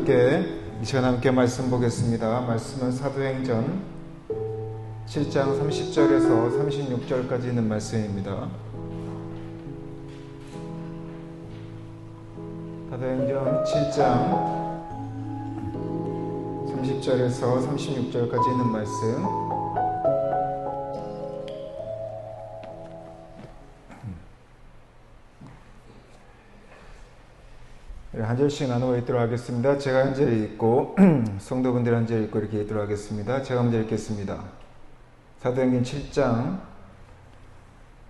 함께 이 시간 함께 말씀 보겠습니다. 말씀은 사도행전 7장 30절에서 36절까지 있는 말씀입니다. 사도행전 7장 30절에서 36절까지 있는 말씀, 한 절씩 나누어 읽도록 하겠습니다. 제가 한 절 읽고 성도분들 한 절 읽고 이렇게 읽도록 하겠습니다. 제가 먼저 읽겠습니다. 사도행전 7장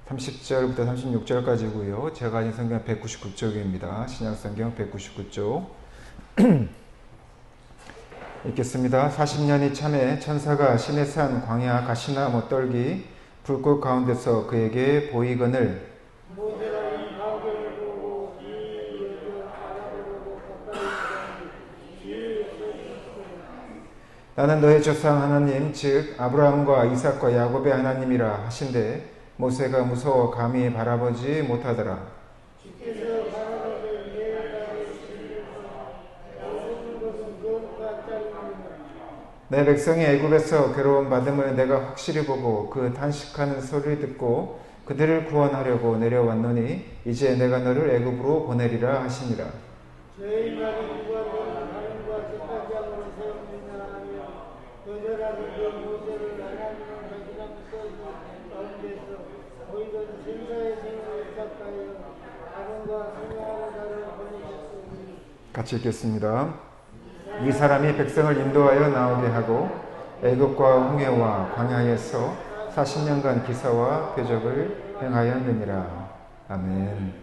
30절부터 36절까지고요. 제가 가진 성경 199쪽입니다. 신약성경 199쪽 읽겠습니다. 40년이 참에 천사가 시내산 광야 가시나무 떨기 불꽃 가운데서 그에게 보이거늘 나는 너의 조상 하나님 즉 아브라함과 이삭과 야곱의 하나님이라 하신대 모세가 무서워 감히 바라보지 못하더라. 내 백성이 애굽에서 괴로움 받음을 내가 확실히 보고 그 탄식하는 소리를 듣고 그들을 구원하려고 내려왔노니 이제 내가 너를 애굽으로 보내리라 하시니라. 같이 읽겠습니다. 이 사람이 백성을 인도하여 나오게 하고 애굽과 홍해와 광야에서 40년간 기사와 표적을 행하였느니라. 아멘.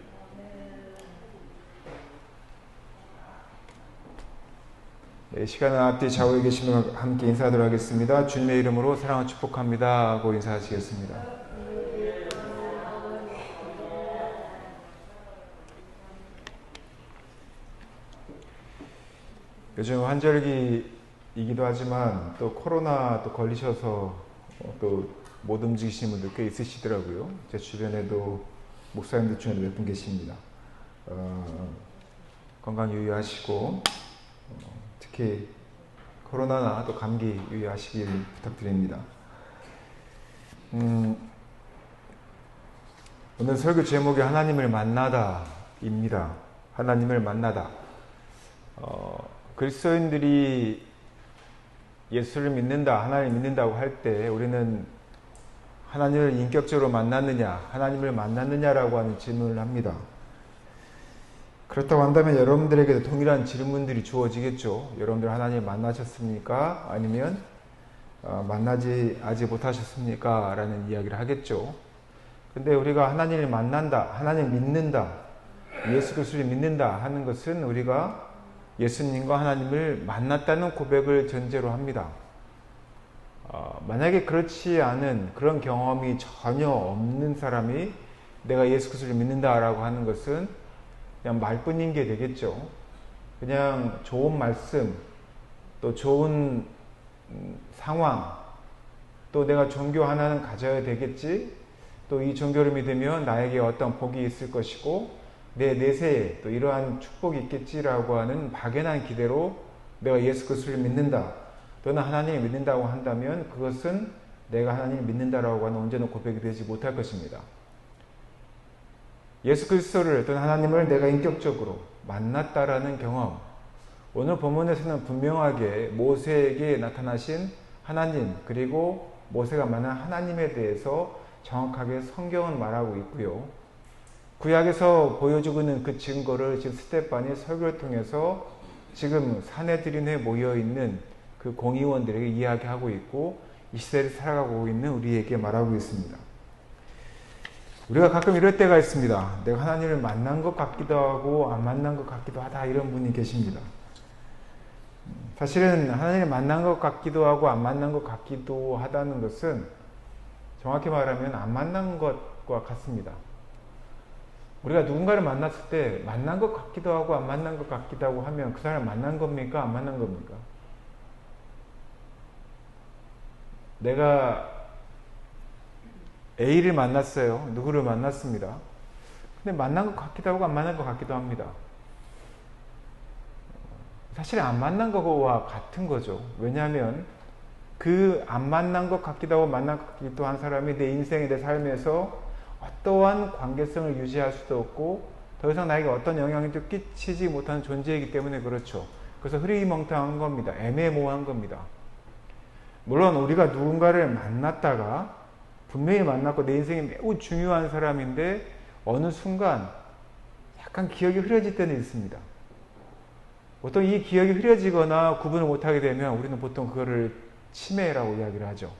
네, 시간은 앞뒤 좌우에 계시는 분 함께 인사하도록 하겠습니다. 주님의 이름으로 사랑을 축복합니다 하고 인사하시겠습니다. 요즘 환절기이기도 하지만 또 코로나 또 걸리셔서 또 못 움직이시는 분들 꽤 있으시더라고요. 제 주변에도 목사님들 중에도 몇 분 계십니다. 건강 유의하시고 특히 코로나나 또 감기 유의하시길 부탁드립니다. 오늘 설교 제목이 하나님을 만나다입니다. 하나님을 만나다. 그리스도인들이 예수를 믿는다, 하나님을 믿는다고 할 때 우리는 하나님을 인격적으로 만났느냐, 하나님을 만났느냐라고 하는 질문을 합니다. 그렇다고 한다면 여러분들에게도 동일한 질문들이 주어지겠죠. 여러분들 하나님을 만나셨습니까? 아니면 만나지 아직 못하셨습니까? 라는 이야기를 하겠죠. 근데 우리가 하나님을 만난다, 하나님을 믿는다, 예수 그리스도를 믿는다 하는 것은 우리가 예수님과 하나님을 만났다는 고백을 전제로 합니다. 만약에 그렇지 않은 그런 경험이 전혀 없는 사람이 내가 예수 그리스도를 믿는다라고 하는 것은 그냥 말뿐인 게 되겠죠. 그냥 좋은 말씀, 또 좋은 상황, 또 내가 종교 하나는 가져야 되겠지, 또 이 종교를 믿으면 나에게 어떤 복이 있을 것이고 내 내세에 또 이러한 축복이 있겠지라고 하는 막연한 기대로 내가 예수 그리스도를 믿는다, 또는 하나님을 믿는다고 한다면 그것은 내가 하나님을 믿는다라고 하는 온전한 고백이 되지 못할 것입니다. 예수 그리스도를 또는 하나님을 내가 인격적으로 만났다라는 경험, 오늘 본문에서는 분명하게 모세에게 나타나신 하나님, 그리고 모세가 만난 하나님에 대해서 정확하게 성경은 말하고 있고요. 구약에서 보여주고 있는 그 증거를 지금 스테반이 설교를 통해서 지금 사내들인에 모여있는 그 공의원들에게 이야기하고 있고 이 시대를 살아가고 있는 우리에게 말하고 있습니다. 우리가 가끔 이럴 때가 있습니다. 내가 하나님을 만난 것 같기도 하고 안 만난 것 같기도 하다, 이런 분이 계십니다. 사실은 하나님을 만난 것 같기도 하고 안 만난 것 같기도 하다는 것은 정확히 말하면 안 만난 것과 같습니다. 우리가 누군가를 만났을 때 만난 것 같기도 하고 안 만난 것 같기도 하고 하면 그 사람을 만난 겁니까? 안 만난 겁니까? 내가 A를 만났어요. 누구를 만났습니다. 근데 만난 것 같기도 하고 안 만난 것 같기도 합니다. 사실 안 만난 거와 같은 거죠. 왜냐하면 그 안 만난 것 같기도 하고 만난 것 같기도 한 사람이 내 인생에, 내 삶에서 어떠한 관계성을 유지할 수도 없고 더 이상 나에게 어떤 영향도 끼치지 못하는 존재이기 때문에 그렇죠. 그래서 흐리멍텅한 겁니다. 애매모호한 겁니다. 물론 우리가 누군가를 만났다가 분명히 만났고 내 인생에 매우 중요한 사람인데 어느 순간 약간 기억이 흐려질 때는 있습니다. 보통 이 기억이 흐려지거나 구분을 못하게 되면 우리는 보통 그거를 치매라고 이야기를 하죠.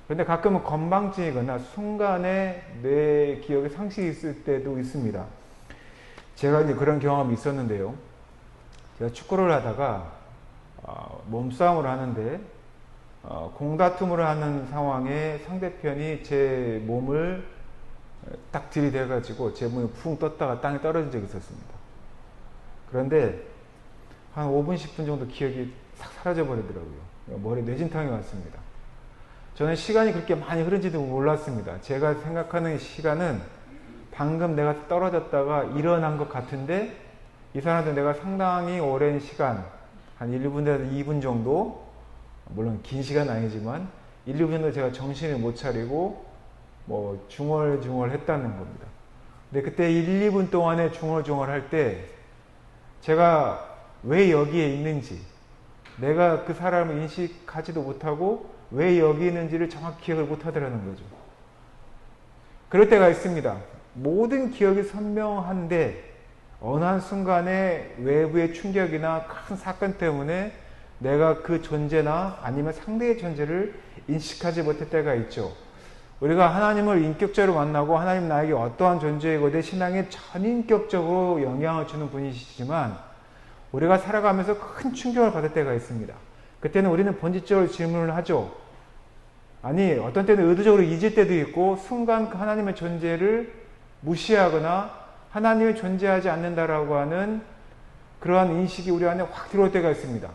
그런데 가끔은 건망증이거나 순간에 내 기억에 상실이 있을 때도 있습니다. 제가 이제 그런 경험이 있었는데요. 제가 축구를 하다가 몸싸움을 하는데 공다툼을 하는 상황에 상대편이 제 몸을 딱 들이대가지고 제 몸이 푹 떴다가 땅에 떨어진 적이 있었습니다. 그런데 한 5분, 10분 정도 기억이 싹 사라져 버리더라고요. 머리에 뇌진탕이 왔습니다. 저는 시간이 그렇게 많이 흐른지도 몰랐습니다. 제가 생각하는 시간은 방금 내가 떨어졌다가 일어난 것 같은데 이 사람한테 내가 상당히 오랜 시간, 한 1분에서 2분 정도, 물론 긴 시간은 아니지만 1, 2분 정도 제가 정신을 못 차리고 뭐 중얼중얼 했다는 겁니다. 근데 그때 1, 2분 동안에 중얼중얼 할 때 제가 왜 여기에 있는지, 내가 그 사람을 인식하지도 못하고 왜 여기 있는지를 정확히 기억을 못하더라는 거죠. 그럴 때가 있습니다. 모든 기억이 선명한데 어느 한순간에 외부의 충격이나 큰 사건 때문에 내가 그 존재나 아니면 상대의 존재를 인식하지 못할 때가 있죠. 우리가 하나님을 인격적으로 만나고 하나님 나에게 어떠한 존재이고 내 신앙에 전인격적으로 영향을 주는 분이시지만 우리가 살아가면서 큰 충격을 받을 때가 있습니다. 그때는 우리는 본질적으로 질문을 하죠. 아니, 어떤 때는 의도적으로 잊을 때도 있고 순간 그 하나님의 존재를 무시하거나 하나님이 존재하지 않는다라고 하는 그러한 인식이 우리 안에 확 들어올 때가 있습니다.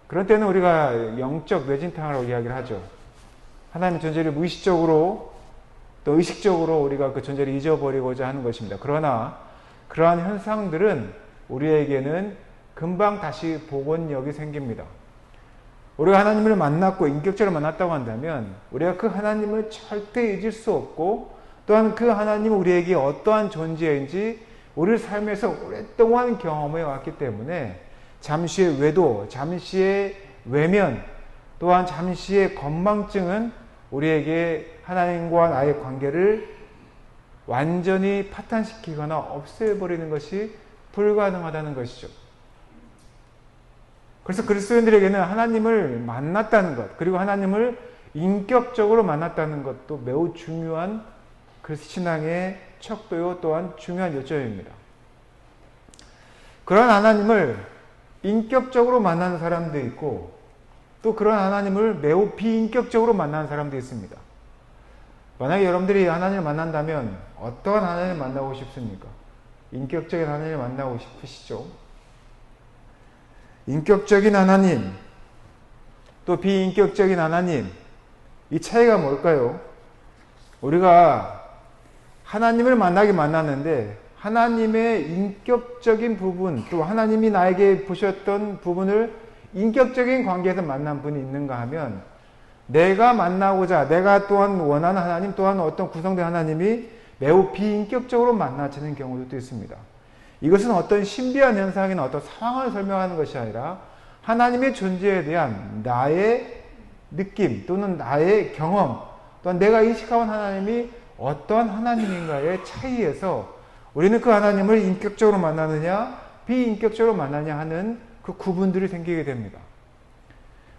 그런 때는 우리가 영적 뇌진탕이라고 이야기를 하죠. 하나님의 존재를 무의식적으로 또 의식적으로 우리가 그 존재를 잊어버리고자 하는 것입니다. 그러나 그러한 현상들은 우리에게는 금방 다시 복원력이 생깁니다. 우리가 하나님을 만났고 인격적으로 만났다고 한다면 우리가 그 하나님을 절대 잊을 수 없고 또한 그 하나님은 우리에게 어떠한 존재인지 우리 삶에서 오랫동안 경험해 왔기 때문에 잠시의 외도, 잠시의 외면, 또한 잠시의 건망증은 우리에게 하나님과 나의 관계를 완전히 파탄시키거나 없애버리는 것이 불가능하다는 것이죠. 그래서 그리스도인들에게는 하나님을 만났다는 것, 그리고 하나님을 인격적으로 만났다는 것도 매우 중요한 그 신앙의 척도요 또한 중요한 요점입니다. 그런 하나님을 인격적으로 만나는 사람도 있고 또 그런 하나님을 매우 비인격적으로 만나는 사람도 있습니다. 만약에 여러분들이 하나님을 만난다면 어떠한 하나님을 만나고 싶습니까? 인격적인 하나님을 만나고 싶으시죠? 인격적인 하나님, 또 비인격적인 하나님, 이 차이가 뭘까요? 우리가 하나님을 만나긴 만났는데 하나님의 인격적인 부분, 또 하나님이 나에게 보셨던 부분을 인격적인 관계에서 만난 분이 있는가 하면 내가 만나고자, 내가 또한 원하는 하나님, 또한 어떤 구성된 하나님이 매우 비인격적으로 만나지는 경우도 있습니다. 이것은 어떤 신비한 현상이나 어떤 상황을 설명하는 것이 아니라 하나님의 존재에 대한 나의 느낌 또는 나의 경험 또한 내가 인식하는 하나님이 어떠한 하나님인가의 차이에서 우리는 그 하나님을 인격적으로 만나느냐 비인격적으로 만나냐 하는 그 구분들이 생기게 됩니다.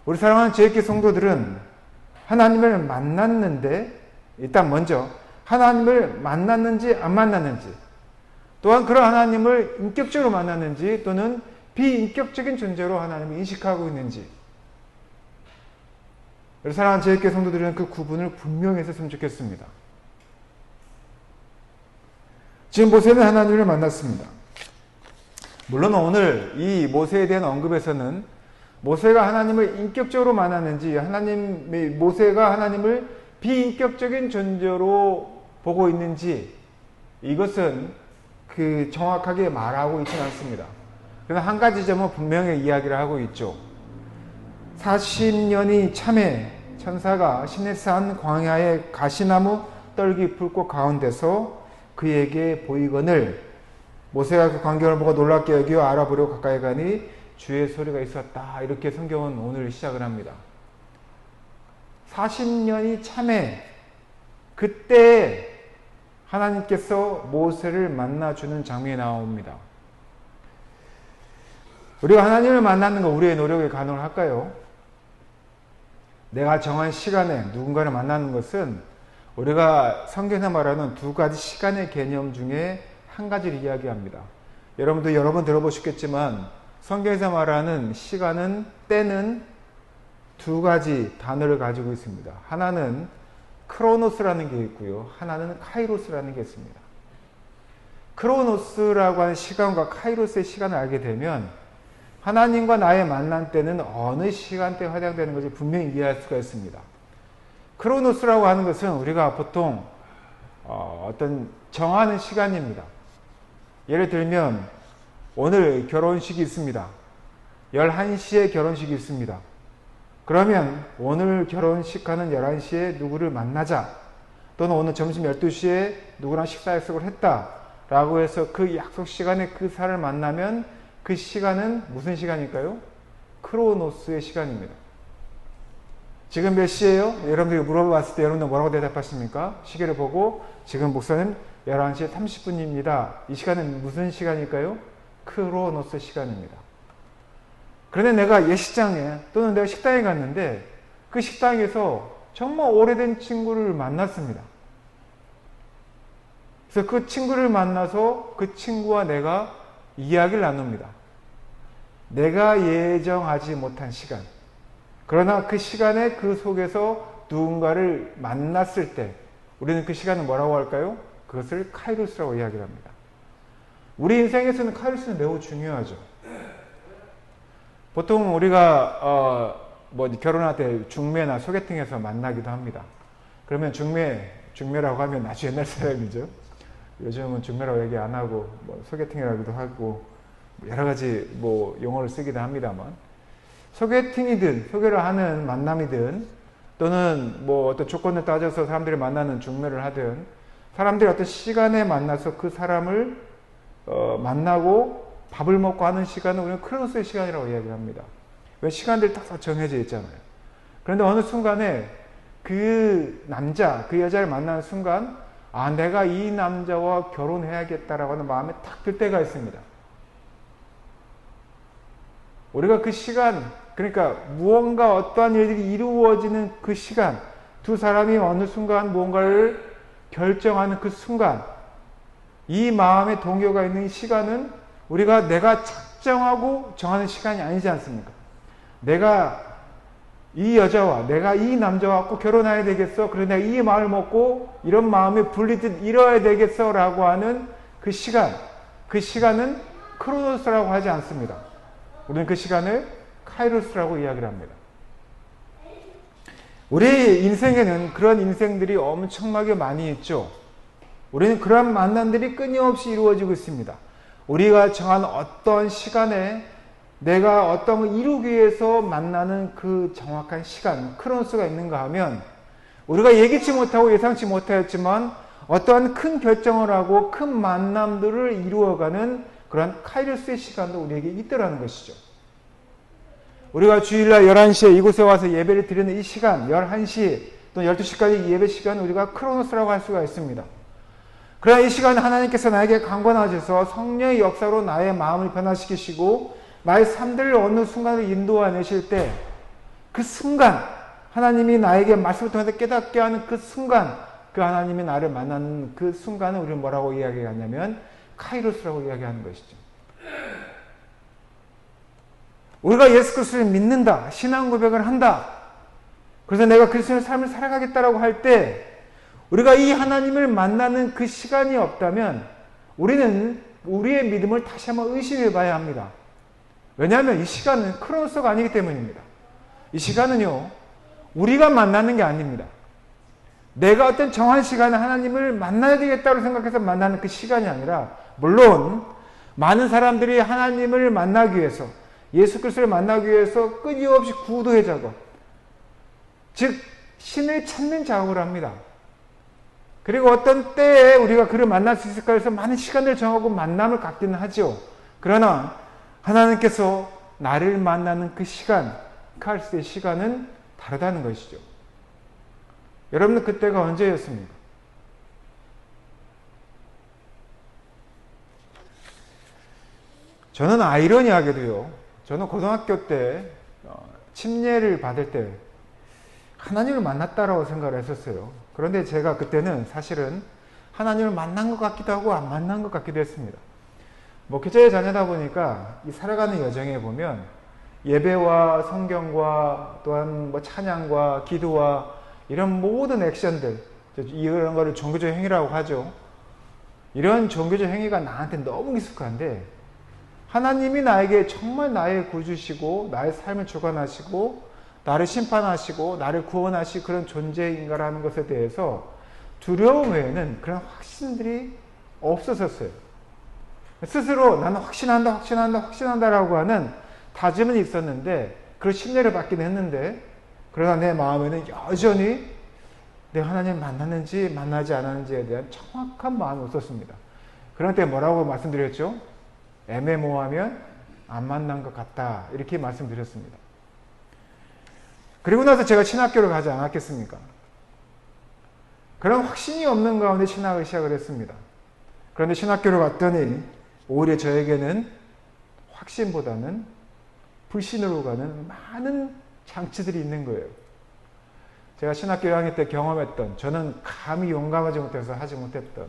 우리 사랑하는 제이키 성도들은 하나님을 만났는데 일단 먼저 하나님을 만났는지 안 만났는지 또한 그런 하나님을 인격적으로 만났는지 또는 비인격적인 존재로 하나님을 인식하고 있는지 우리 사랑하는 제이키 성도들은 그 구분을 분명히 했으면 좋겠습니다. 지금 모세는 하나님을 만났습니다. 물론 오늘 이 모세에 대한 언급에서는 모세가 하나님을 인격적으로 만났는지 모세가 하나님을 비인격적인 존재로 보고 있는지 이것은 정확하게 말하고 있지는 않습니다. 그러나 한 가지 점은 분명히 이야기를 하고 있죠. 40년이 참에 천사가 시내산 광야의 가시나무 떨기 불꽃 가운데서 그에게 보이거늘 모세가 그 광경을 보고 놀랍게 여기어 알아보려고 가까이 가니 주의 소리가 있었다. 이렇게 성경은 오늘 시작을 합니다. 40년이 참에 그때 하나님께서 모세를 만나주는 장면이 나옵니다. 우리가 하나님을 만나는 거 우리의 노력에 가능할까요? 내가 정한 시간에 누군가를 만나는 것은 우리가 성경에서 말하는 두 가지 시간의 개념 중에 한 가지를 이야기합니다. 여러분도 여러 번 들어보셨겠지만 성경에서 말하는 시간은, 때는 두 가지 단어를 가지고 있습니다. 하나는 크로노스라는 게 있고요. 하나는 카이로스라는 게 있습니다. 크로노스라고 하는 시간과 카이로스의 시간을 알게 되면 하나님과 나의 만남 때는 어느 시간대에 해당되는 것을 분명히 이해할 수가 있습니다. 크로노스라고 하는 것은 우리가 보통 어떤 정하는 시간입니다. 예를 들면 오늘 결혼식이 있습니다. 11시에 결혼식이 있습니다. 그러면 오늘 결혼식하는 11시에 누구를 만나자, 또는 오늘 점심 12시에 누구랑 식사 약속을 했다 라고 해서 그 약속 시간에 그 사람을 만나면 그 시간은 무슨 시간일까요? 크로노스의 시간입니다. 지금 몇 시예요? 여러분들이 물어봤을 때 여러분들 뭐라고 대답하십니까? 시계를 보고 지금 목사님 11시 30분입니다. 이 시간은 무슨 시간일까요? 크로노스 시간입니다. 그런데 내가 예식장에 또는 내가 식당에 갔는데 그 식당에서 정말 오래된 친구를 만났습니다. 그래서 그 친구를 만나서 그 친구와 내가 이야기를 나눕니다. 내가 예정하지 못한 시간. 그러나 그 시간에 그 속에서 누군가를 만났을 때 우리는 그 시간을 뭐라고 할까요? 그것을 카이로스라고 이야기를 합니다. 우리 인생에서는 카이로스는 매우 중요하죠. 보통 우리가 결혼할 때 중매나 소개팅에서 만나기도 합니다. 그러면 중매라고 하면 아주 옛날 사람이죠. 요즘은 중매라고 얘기 안 하고 소개팅이라고도 하고 여러 가지 용어를 쓰기도 합니다만, 소개팅이든 소개를 하는 만남이든 또는 어떤 조건을 따져서 사람들이 만나는 중매를 하든 사람들이 어떤 시간에 만나서 그 사람을 만나고 밥을 먹고 하는 시간은 우리는 크로노스의 시간이라고 이야기를 합니다. 왜? 시간들이 딱 정해져 있잖아요. 그런데 어느 순간에 그 남자, 그 여자를 만나는 순간 내가 이 남자와 결혼해야겠다라고 하는 마음에 딱 들 때가 있습니다. 우리가 그 시간, 그러니까 무언가 어떠한 일들이 이루어지는 그 시간, 두 사람이 어느 순간 무언가를 결정하는 그 순간, 이 마음의 동요가 있는 시간은 내가 작정하고 정하는 시간이 아니지 않습니까? 내가 이 여자와 내가 이 남자와 꼭 결혼해야 되겠어. 그래서 내가 이 마음을 먹고 이런 마음이 불리듯 이뤄야 되겠어 라고 하는 그 시간은 크로노스라고 하지 않습니다. 우리는 그 시간을 카이로스라고 이야기를 합니다. 우리 인생에는 그런 인생들이 엄청나게 많이 있죠. 우리는 그런 만남들이 끊임없이 이루어지고 있습니다. 우리가 정한 어떤 시간에 내가 어떤 걸 이루기 위해서 만나는 그 정확한 시간, 크로노스가 있는가 하면 우리가 예기치 못하고 예상치 못하였지만 어떠한 큰 결정을 하고 큰 만남들을 이루어가는 그런 카이로스의 시간도 우리에게 있더라는 것이죠. 우리가 주일날 11시에 이곳에 와서 예배를 드리는 이 시간, 11시 또는 12시까지 예배 시간은 우리가 크로노스라고 할 수가 있습니다. 그러나 이 시간에 하나님께서 나에게 강권하셔서 성령의 역사로 나의 마음을 변화시키시고 나의 삶들을 어느 순간을 인도하내실 때 그 순간 하나님이 나에게 말씀을 통해서 깨닫게 하는 그 순간, 그 하나님이 나를 만나는 그 순간을 우리는 뭐라고 이야기하냐면 카이로스라고 이야기하는 것이죠. 우리가 예수 그리스도를 믿는다, 신앙 고백을 한다, 그래서 내가 그리스도의 삶을 살아가겠다라고 할 때 우리가 이 하나님을 만나는 그 시간이 없다면 우리는 우리의 믿음을 다시 한번 의심해 봐야 합니다. 왜냐하면 이 시간은 크로노스가 아니기 때문입니다. 이 시간은요, 우리가 만나는 게 아닙니다. 내가 어떤 정한 시간에 하나님을 만나야 되겠다고 생각해서 만나는 그 시간이 아니라, 물론 많은 사람들이 하나님을 만나기 위해서, 예수 그리스도를 만나기 위해서 끊임없이 구도의 작업, 즉 신을 찾는 작업을 합니다. 그리고 어떤 때에 우리가 그를 만날 수 있을까 해서 많은 시간을 정하고 만남을 갖기는 하죠. 그러나 하나님께서 나를 만나는 그 시간, 카르스의 시간은 다르다는 것이죠. 여러분은 그때가 언제였습니까? 저는 아이러니하게도요, 저는 고등학교 때 침례를 받을 때 하나님을 만났다라고 생각을 했었어요. 그런데 제가 그때는 사실은 하나님을 만난 것 같기도 하고 안 만난 것 같기도 했습니다. 목회자의 자녀다 보니까 이 살아가는 여정에 보면 예배와 성경과 또한 찬양과 기도와 이런 모든 액션들, 이런 거를 종교적 행위라고 하죠. 이런 종교적 행위가 나한테 너무 익숙한데 하나님이 나에게 정말 나의 구주시고 나의 삶을 주관하시고 나를 심판하시고 나를 구원하시고 그런 존재인가라는 것에 대해서 두려움 외에는 그런 확신들이 없었어요. 스스로 나는 확신한다라고 하는 다짐은 있었는데 그런 신뢰를 받긴 했는데 그러나 내 마음에는 여전히 내가 하나님 만났는지 만나지 않았는지에 대한 정확한 마음이 없었습니다. 그런 때 뭐라고 말씀드렸죠? 애매모호하면 안 만난 것 같다 이렇게 말씀드렸습니다. 그리고 나서 제가 신학교를 가지 않았겠습니까? 그런 확신이 없는 가운데 신학을 시작을 했습니다. 그런데 신학교를 갔더니 오히려 저에게는 확신보다는 불신으로 가는 많은 장치들이 있는 거예요. 제가 신학교 1학년 때 경험했던, 저는 감히 용감하지 못해서 하지 못했던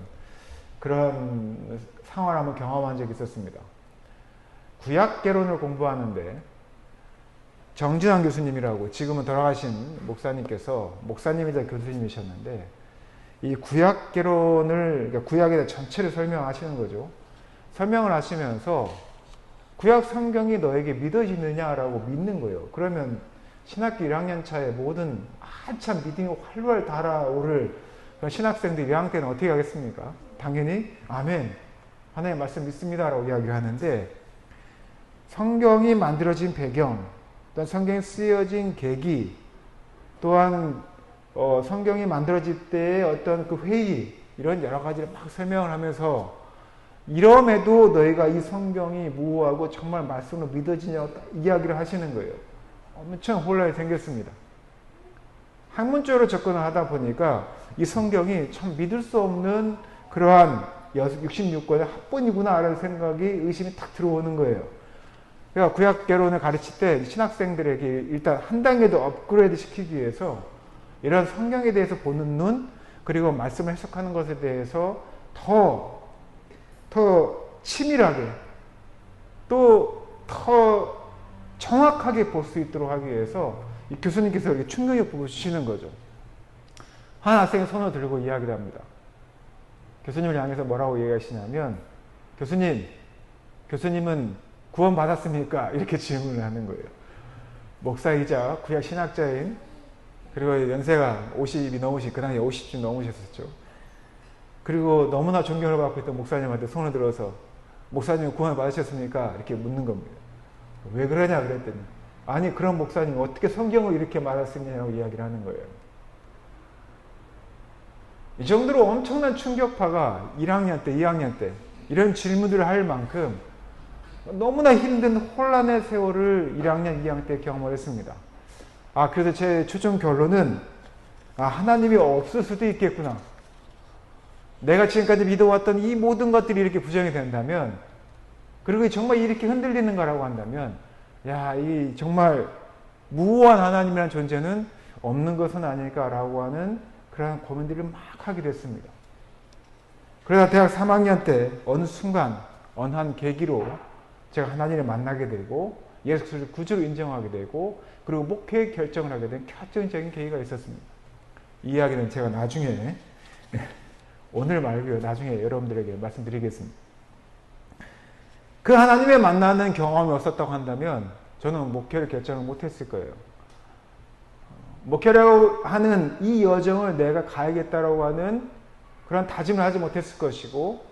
그런 상황을 한번 경험한 적이 있었습니다. 구약개론을 공부하는데 정진환 교수님이라고 지금은 돌아가신 목사님께서 목사님이자 교수님이셨는데 이 구약개론을, 그러니까 구약에 대해 전체를 설명하시는 거죠. 설명을 하시면서 구약 성경이 너에게 믿어지느냐라고 믿는 거예요. 그러면 신학교 1학년 차에 모든 한참 믿음이 활활 달아오를 그런 신학생들 1학년 때는 어떻게 하겠습니까? 당연히 아멘, 하나님 말씀 믿습니다라고 이야기하는데 성경이 만들어진 배경, 또한 성경이 쓰여진 계기, 또한 성경이 만들어질 때의 어떤 그 회의, 이런 여러 가지를 막 설명을 하면서 이럼에도 너희가 이 성경이 무엇하고 정말 말씀으로 믿어지냐고 이야기를 하시는 거예요. 엄청 혼란이 생겼습니다. 학문적으로 접근을 하다 보니까 이 성경이 참 믿을 수 없는 그러한 66권의 합본이구나 라는 생각이, 의심이 탁 들어오는 거예요. 그러니까 구약개론을 가르칠 때 신학생들에게 일단 한 단계 더 업그레이드 시키기 위해서 이런 성경에 대해서 보는 눈, 그리고 말씀을 해석하는 것에 대해서 더 치밀하게 또 더 정확하게 볼 수 있도록 하기 위해서 이 교수님께서 이렇게 충격을 주시는 거죠. 한 학생이 손을 들고 이야기를 합니다. 교수님을 향해서 뭐라고 얘기하시냐면, 교수님은 구원 받았습니까? 이렇게 질문을 하는 거예요. 목사이자 구약 신학자인, 그리고 연세가 50이 넘으신, 그 당시에 50쯤 넘으셨었죠. 그리고 너무나 존경을 받고 있던 목사님한테 손을 들어서 목사님 구원을 받으셨습니까? 이렇게 묻는 겁니다. 왜 그러냐 그랬더니, 아니 그런 목사님 어떻게 성경을 이렇게 말할 수 있냐고 이야기를 하는 거예요. 이 정도로 엄청난 충격파가 1학년 때, 2학년 때 이런 질문들을 할 만큼 너무나 힘든 혼란의 세월을 1학년, 2학년 때 경험을 했습니다. 그래서 제 최종 결론은 하나님이 없을 수도 있겠구나. 내가 지금까지 믿어왔던 이 모든 것들이 이렇게 부정이 된다면, 그리고 정말 이렇게 흔들리는 거라고 한다면, 이 정말 무한 하나님이라는 존재는 없는 것은 아닐까라고 하는 그런 고민들을 막 하게 됐습니다. 그러다 대학 3학년 때 어느 순간, 어느 한 계기로 제가 하나님을 만나게 되고 예수 그리스도를 구주로 인정하게 되고 그리고 목회 결정을 하게 된 결정적인 계기가 있었습니다. 이 이야기는 제가 나중에 오늘 말고요, 나중에 여러분들에게 말씀드리겠습니다. 그 하나님의 만나는 경험이 없었다고 한다면 저는 목회를 결정을 못했을 거예요. 목회라고 하는 이 여정을 내가 가야겠다라고 하는 그런 다짐을 하지 못했을 것이고,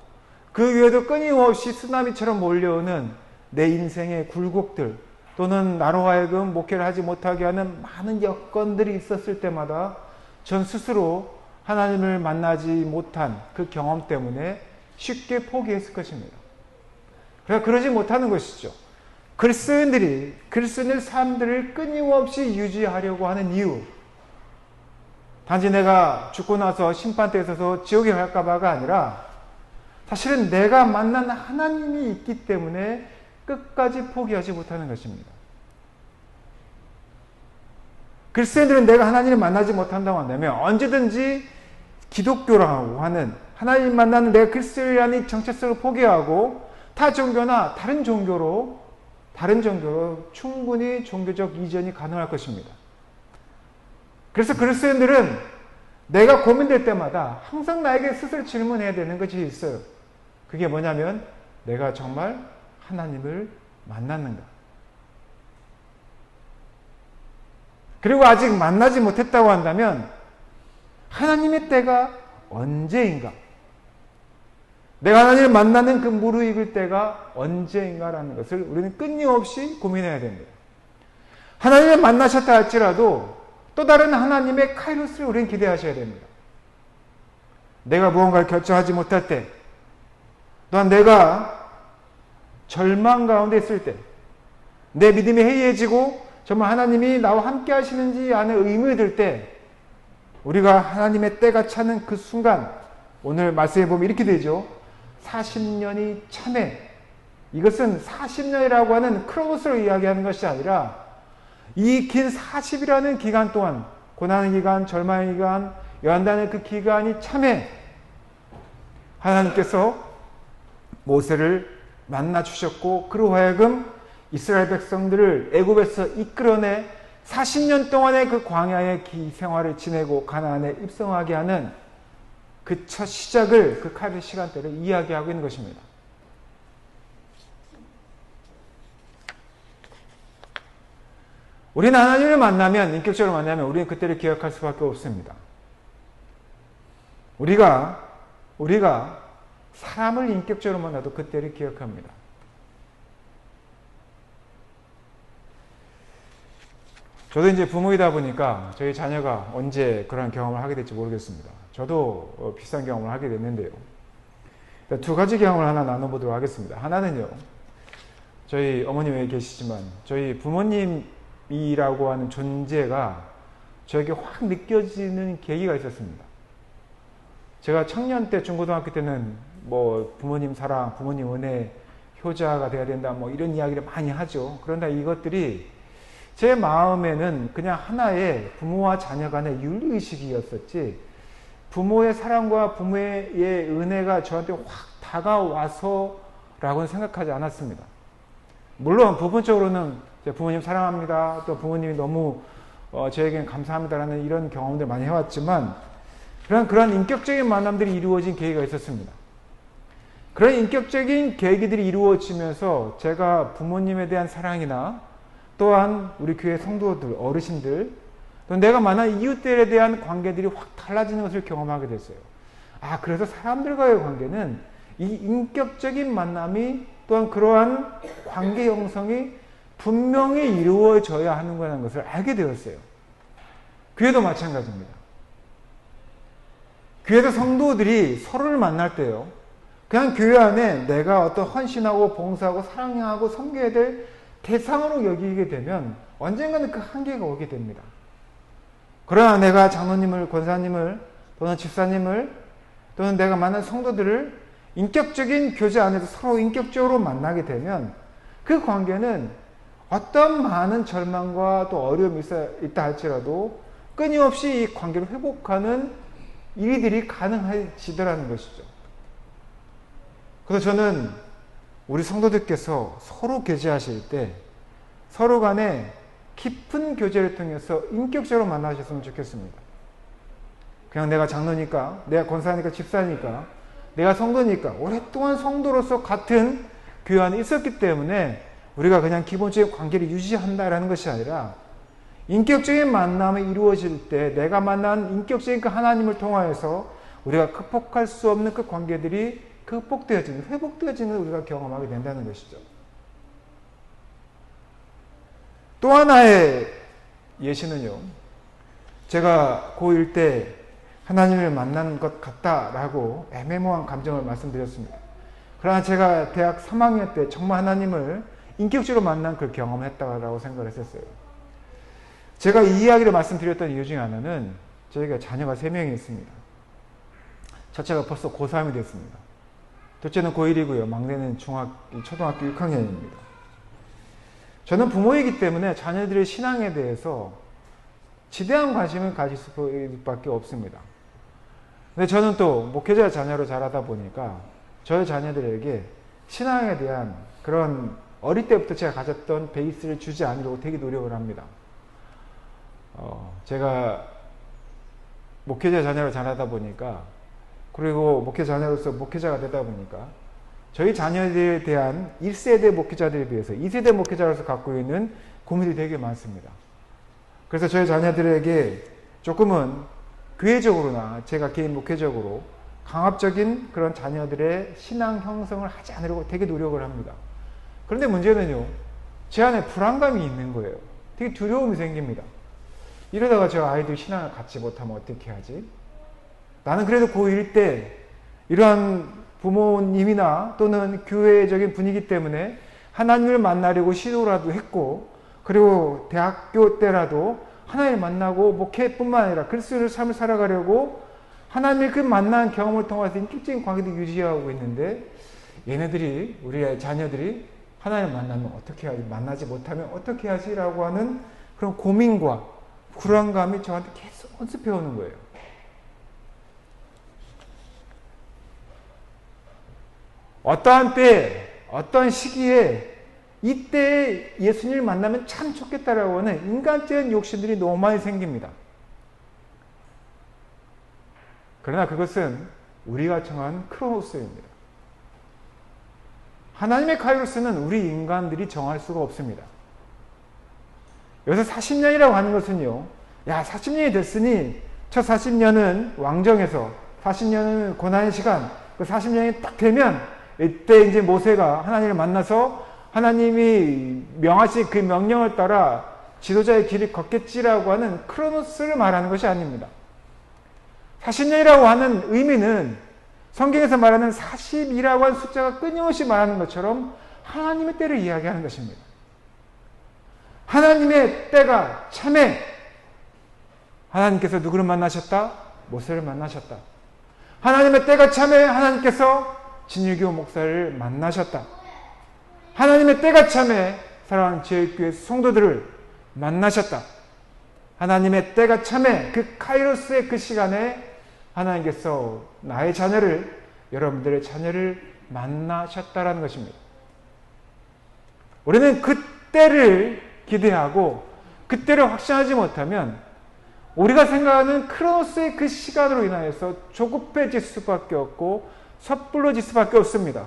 그 외에도 끊임없이 쓰나미처럼 몰려오는 내 인생의 굴곡들 또는 나로 하여금 목회를 하지 못하게 하는 많은 여건들이 있었을 때마다 전 스스로 하나님을 만나지 못한 그 경험 때문에 쉽게 포기했을 것입니다. 그러나 그러지 못하는 것이죠. 글 쓰는 사람들을 끊임없이 유지하려고 하는 이유, 단지 내가 죽고 나서 심판대에 서서 지옥에 갈까봐가 아니라 사실은 내가 만난 하나님이 있기 때문에 끝까지 포기하지 못하는 것입니다. 그리스도인들은 내가 하나님을 만나지 못한다고 한다면 언제든지 기독교라고 하는 하나님 만나는 내가 그리스도인이라는 정체성을 포기하고 타 종교나 다른 종교로 충분히 종교적 이전이 가능할 것입니다. 그래서 그리스도인들은 내가 고민될 때마다 항상 나에게 스스로 질문해야 되는 것이 있어요. 그게 뭐냐면 내가 정말 하나님을 만났는가? 그리고 아직 만나지 못했다고 한다면 하나님의 때가 언제인가? 내가 하나님을 만나는 그 무르익을 때가 언제인가라는 것을 우리는 끊임없이 고민해야 됩니다. 하나님을 만나셨다 할지라도 또 다른 하나님의 카이로스를 우리는 기대하셔야 됩니다. 내가 무언가를 결정하지 못할 때, 또한 내가 절망 가운데 있을 때, 내 믿음이 해이해지고 정말 하나님이 나와 함께 하시는지 하는 의문이 들 때, 우리가 하나님의 때가 차는 그 순간, 오늘 말씀해 보면 이렇게 되죠. 40년이 참해. 이것은 40년이라고 하는 크로노스로 이야기하는 것이 아니라 이 긴 40이라는 기간 동안, 고난의 기간, 절망의 기간, 요한다는 그 기간이 참해. 하나님께서 모세를 만나 주셨고 그로 하여금 이스라엘 백성들을 애굽에서 이끌어내 40년 동안의 그 광야의 생활을 지내고 가나안에 입성하게 하는 그 첫 시작을, 그 칼의 시간대를 이야기하고 있는 것입니다. 우리는 하나님을 만나면, 인격적으로 만나면 우리는 그때를 기억할 수밖에 없습니다. 우리가 사람을 인격적으로 만나도 그때를 기억합니다. 저도 이제 부모이다 보니까 저희 자녀가 언제 그런 경험을 하게 될지 모르겠습니다. 저도 비슷한 경험을 하게 됐는데요. 두 가지 경험을 하나 나눠보도록 하겠습니다. 하나는요, 저희 어머님 여기 계시지만 저희 부모님이라고 하는 존재가 저에게 확 느껴지는 계기가 있었습니다. 제가 청년 때, 중고등학교 때는 뭐 부모님 사랑, 부모님 은혜, 효자가 돼야 된다, 뭐 이런 이야기를 많이 하죠. 그런데 이것들이 제 마음에는 그냥 하나의 부모와 자녀 간의 윤리의식이었었지, 부모의 사랑과 부모의 은혜가 저한테 확 다가와서라고는 생각하지 않았습니다. 물론 부분적으로는 부모님 사랑합니다, 또 부모님이 너무 저에겐 감사합니다라는 이런 경험들 많이 해왔지만, 그런 인격적인 만남들이 이루어진 계기가 있었습니다. 그런 인격적인 계기들이 이루어지면서 제가 부모님에 대한 사랑이나 또한 우리 교회 성도들, 어르신들, 또 내가 만난 이웃들에 대한 관계들이 확 달라지는 것을 경험하게 됐어요. 아, 그래서 사람들과의 관계는 이 인격적인 만남이 또한 그러한 관계 형성이 분명히 이루어져야 하는 거라는 것을 알게 되었어요. 교회도 마찬가지입니다. 교회도 성도들이 서로를 만날 때요, 그냥 교회 안에 내가 어떤 헌신하고 봉사하고 사랑하고 섬겨야 될 대상으로 여기게 되면 언젠가는 그 한계가 오게 됩니다. 그러나 내가 장로님을, 권사님을, 또는 집사님을, 또는 내가 만난 성도들을 인격적인 교제 안에서 서로 인격적으로 만나게 되면 그 관계는 어떤 많은 절망과 또 어려움이 있다 할지라도 끊임없이 이 관계를 회복하는 일들이 가능해지더라는 것이죠. 그래서 저는 우리 성도들께서 서로 교제하실 때 서로 간에 깊은 교제를 통해서 인격적으로 만나셨으면 좋겠습니다. 그냥 내가 장로니까, 내가 권사니까, 집사니까, 내가 성도니까, 오랫동안 성도로서 같은 교회 안에 있었기 때문에 우리가 그냥 기본적인 관계를 유지한다라는 것이 아니라 인격적인 만남이 이루어질 때 내가 만난 인격적인 그 하나님을 통하여서 우리가 극복할 수 없는 그 관계들이 극복되어지는, 회복되어지는 우리가 경험하게 된다는 것이죠. 또 하나의 예시는요, 제가 고1 때 하나님을 만난 것 같다라고 애매모호한 감정을 말씀드렸습니다. 그러나 제가 대학 3학년 때 정말 하나님을 인격적으로 만난 그 경험을 했다고 생각을 했었어요. 제가 이 이야기를 말씀드렸던 이유 중에 하나는 저희가 자녀가 3명이 있습니다. 첫째가 벌써 고3이 됐습니다. 둘째는 고1이고요. 막내는 초등학교 6학년입니다. 저는 부모이기 때문에 자녀들의 신앙에 대해서 지대한 관심을 가질 수밖에 없습니다. 근데 저는 또 목회자 자녀로 자라다 보니까 저희 자녀들에게 신앙에 대한 그런 어릴 때부터 제가 가졌던 베이스를 주지 않으려고 되게 노력을 합니다. 제가 목회자 자녀로 자라다 보니까, 그리고 목회자 자녀로서 목회자가 되다 보니까 저희 자녀들에 대한 1세대 목회자들에 비해서 2세대 목회자로서 갖고 있는 고민이 되게 많습니다. 그래서 저희 자녀들에게 조금은 교회적으로나 제가 개인 목회적으로 강압적인 그런 자녀들의 신앙 형성을 하지 않으려고 되게 노력을 합니다. 그런데 문제는요, 제 안에 불안감이 있는 거예요. 되게 두려움이 생깁니다. 이러다가 저 아이들 신앙을 갖지 못하면 어떻게 하지? 나는 그래도 고1 때 이러한 부모님이나 또는 교회적인 분위기 때문에 하나님을 만나려고 시도라도 했고, 그리고 대학교 때라도 하나님을 만나고 목회뿐만 아니라 그리스도의 삶을 살아가려고 하나님의 그 만난 경험을 통해서 인격적인 관계도 유지하고 있는데, 얘네들이, 우리 자녀들이 하나님을 만나면 어떻게 하지? 만나지 못하면 어떻게 하지? 라고 하는 그런 고민과 불안감이 저한테 계속 언습해 오는 거예요. 어떠한 때, 어떠한 시기에 이때 예수님을 만나면 참 좋겠다라고 하는 인간적인 욕심들이 너무 많이 생깁니다. 그러나 그것은 우리가 정한 크로노스입니다. 하나님의 카이로스는 우리 인간들이 정할 수가 없습니다. 여기서 40년이라고 하는 것은요, 야, 40년이 됐으니 첫 40년은 왕정에서 40년은 고난의 시간, 그 40년이 딱 되면 이때 이제 모세가 하나님을 만나서 하나님이 명하신 그 명령을 따라 지도자의 길을 걷겠지라고 하는 크로노스를 말하는 것이 아닙니다. 40년이라고 하는 의미는 성경에서 말하는 40이라고 하는 숫자가 끊임없이 말하는 것처럼 하나님의 때를 이야기하는 것입니다. 하나님의 때가 참에 하나님께서 누구를 만나셨다? 모세를 만나셨다. 하나님의 때가 참에 하나님께서 진일교 목사를 만나셨다. 하나님의 때가 참에 사랑하는 제일교회 성도들을 만나셨다. 하나님의 때가 참에 그 카이로스의 그 시간에 하나님께서 나의 자녀를, 여러분들의 자녀를 만나셨다라는 것입니다. 우리는 그 때를 기대하고 그 때를 확신하지 못하면 우리가 생각하는 크로노스의 그 시간으로 인하여서 조급해질 수밖에 없고 섣불러질 수밖에 없습니다.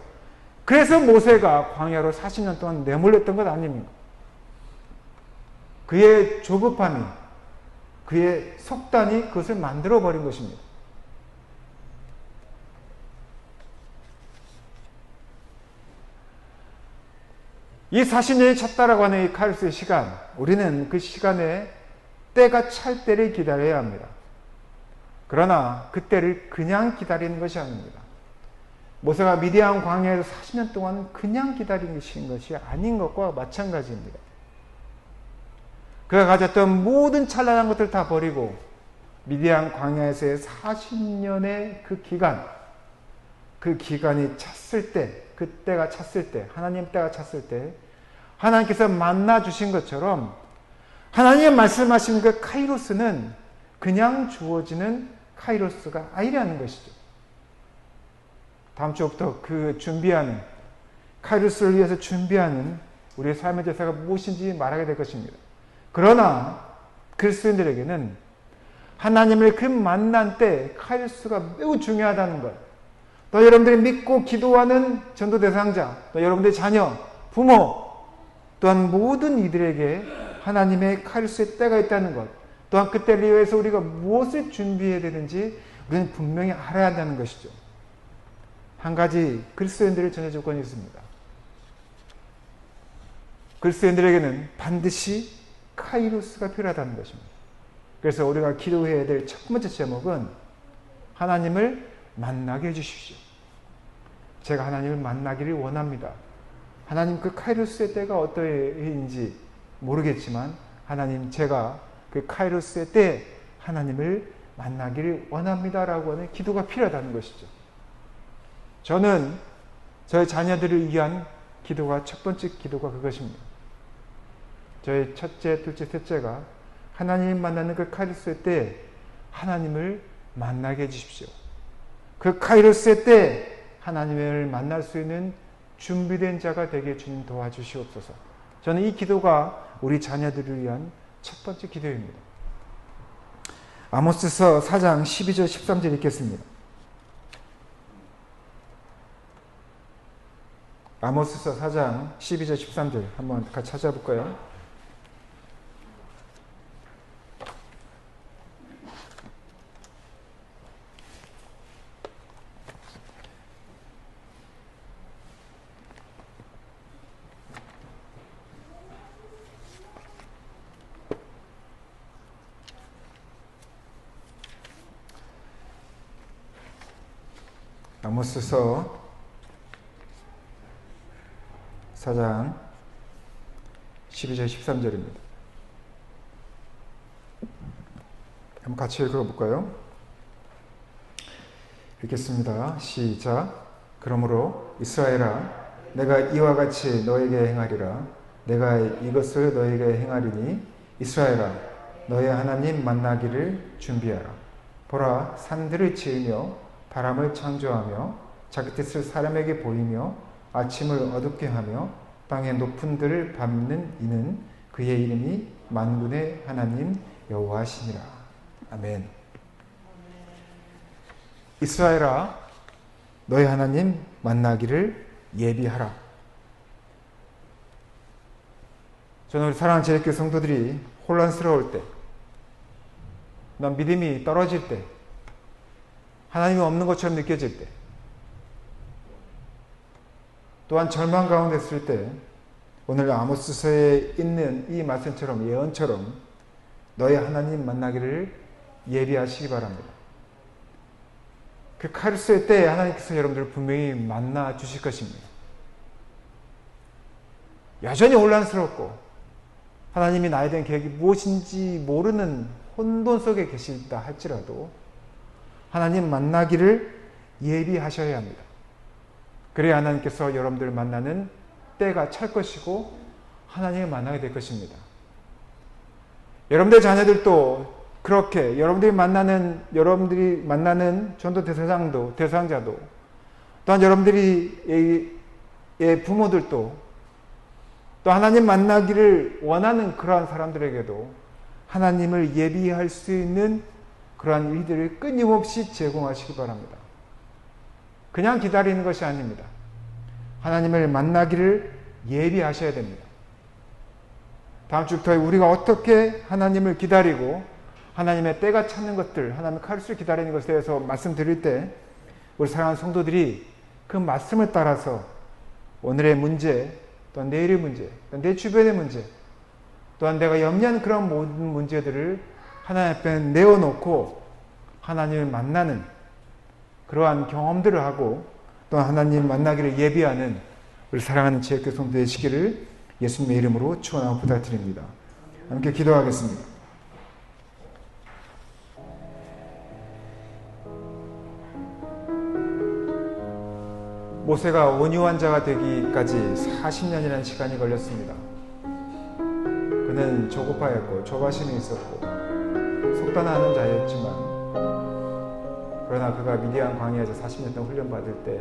그래서 모세가 광야로 40년 동안 내몰렸던 것 아닙니까? 그의 조급함이, 그의 속단이 그것을 만들어버린 것입니다. 이 40년이 찼다라고 하는 이 카이로스의 시간, 우리는 그 시간에 때가 찰 때를 기다려야 합니다. 그러나 그 때를 그냥 기다리는 것이 아닙니다. 모세가 미디안 광야에서 40년 동안 그냥 기다리는 것이 아닌 것과 마찬가지입니다. 그가 가졌던 모든 찬란한 것들을 다 버리고 미디안 광야에서의 40년의 그 기간이 찼을 때, 그때가 찼을 때, 하나님 때가 찼을 때 하나님께서 만나 주신 것처럼 하나님의 말씀하신 그 카이로스는 그냥 주어지는 카이로스가 아니라는 것이죠. 다음 주부터 그 준비하는, 카이로스를 위해서 준비하는 우리의 삶의 제사가 무엇인지 말하게 될 것입니다. 그러나 그리스도인들에게는 하나님을 그 만난 때 카이로스가 매우 중요하다는 것, 또 여러분들이 믿고 기도하는 전도 대상자, 또 여러분들의 자녀, 부모, 또한 모든 이들에게 하나님의 카이로스의 때가 있다는 것, 또한 그 때를 위해서 우리가 무엇을 준비해야 되는지 우리는 분명히 알아야 한다는 것이죠. 한 가지 그리스도인들의 전제 조건이 있습니다. 그리스도인들에게는 반드시 카이로스가 필요하다는 것입니다. 그래서 우리가 기도해야 될 첫 번째 제목은 하나님을 만나게 해주십시오. 제가 하나님을 만나기를 원합니다. 하나님 그 카이로스의 때가 어떠한지 모르겠지만 하나님 제가 그 카이로스의 때 하나님을 만나기를 원합니다라고 하는 기도가 필요하다는 것이죠. 저는 저희 자녀들을 위한 기도가 첫 번째 기도가 그것입니다. 저희 첫째, 둘째, 셋째가 하나님 만나는 그 카이로스의 때 하나님을 만나게 해주십시오. 그 카이로스의 때 하나님을 만날 수 있는 준비된 자가 되게 주님 도와주시옵소서. 저는 이 기도가 우리 자녀들을 위한 첫 번째 기도입니다. 아모스서 4장 12절 13절 읽겠습니다. 아모스서 4장 12절 13절 한번 같이 찾아볼까요? 아모스서 4장 12절 13절입니다. 한번 같이 읽어볼까요? 읽겠습니다. 시작. 그러므로 이스라엘아 내가 이와 같이 너에게 행하리라. 내가 이것을 너에게 행하리니 이스라엘아 너의 하나님 만나기를 준비하라. 보라 산들을 지으며 바람을 창조하며 자기 뜻을 사람에게 보이며 아침을 어둡게 하며 땅의 높은 들을 밟는 이는 그의 이름이 만군의 하나님 여호와시니라. 아멘. 이스라엘아 너희 하나님 만나기를 예비하라. 저는 우리 사랑하는 제일교회 성도들이 혼란스러울 때, 난 믿음이 떨어질 때, 하나님이 없는 것처럼 느껴질 때, 또한 절망 가운데 있을 때 오늘 아모스서에 있는 이 말씀처럼 예언처럼 너희 하나님 만나기를 예비하시기 바랍니다. 그 카이로스의 때에 하나님께서 여러분들을 분명히 만나 주실 것입니다. 여전히 혼란스럽고 하나님이 나에 대한 계획이 무엇인지 모르는 혼돈 속에 계시다 할지라도 하나님 만나기를 예비하셔야 합니다. 그래야 하나님께서 여러분들을 만나는 때가 찰 것이고 하나님을 만나게 될 것입니다. 여러분들의 자녀들도 그렇게 여러분들이 만나는 전도 대상자도 또한 여러분들이 부모들도 또 하나님 만나기를 원하는 그러한 사람들에게도 하나님을 예비할 수 있는 그러한 일들을 끊임없이 제공하시기 바랍니다. 그냥 기다리는 것이 아닙니다. 하나님을 만나기를 예비하셔야 됩니다. 다음 주부터 우리가 어떻게 하나님을 기다리고 하나님의 때가 찾는 것들, 하나님의 카이로스를 기다리는 것에 대해서 말씀드릴 때 우리 사랑하는 성도들이 그 말씀을 따라서 오늘의 문제, 또한 내일의 문제, 또한 내 주변의 문제, 또한 내가 염려하는 그런 모든 문제들을 하나님 앞에 내어놓고 하나님을 만나는 그러한 경험들을 하고 또 하나님 만나기를 예비하는 우리 사랑하는 제일교회 성도 되시기를 예수님의 이름으로 축원하고 부탁드립니다. 함께 기도하겠습니다. 모세가 온유한 자가 되기까지 40년이라는 시간이 걸렸습니다. 그는 조급하였고 조바심이 있었고 속단하는 자였지만 그러나 그가 미디안 광야에서 40년 동안 훈련받을 때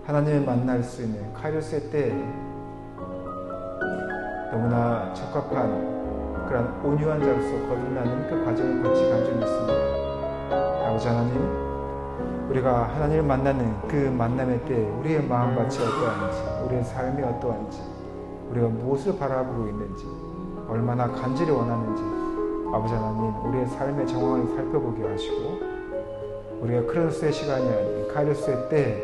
하나님을 만날 수 있는 카이로스의 때에 너무나 적합한 그런 온유한 자로서 거듭나는 그 과정을 거치게 한 줄 믿습니다. 아버지 하나님, 우리가 하나님을 만나는 그 만남의 때 우리의 마음밭이 어떠한지, 우리의 삶이 어떠한지, 우리가 무엇을 바라보고 있는지, 얼마나 간절히 원하는지 아버지 하나님 우리의 삶의 정황을 살펴보게 하시고 우리가 크로노스의 시간이 아닌 카이로스의 때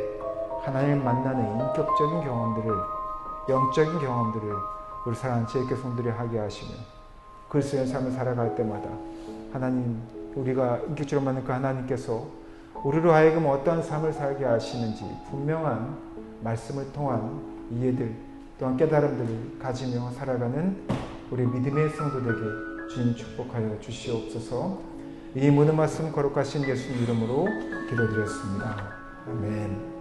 하나님을 만나는 인격적인 경험들을, 영적인 경험들을 우리 사랑하는 지혜교성들이 하게 하시며 그리스도의 삶을 살아갈 때마다 하나님, 우리가 인격적으로 만난 그 하나님께서 우리로 하여금 어떠한 삶을 살게 하시는지 분명한 말씀을 통한 이해들 또한 깨달음들을 가지며 살아가는 우리 믿음의 성도되게 주님 축복하여 주시옵소서. 이 모든 말씀 거룩하신 예수님 이름으로 기도드렸습니다. 아멘.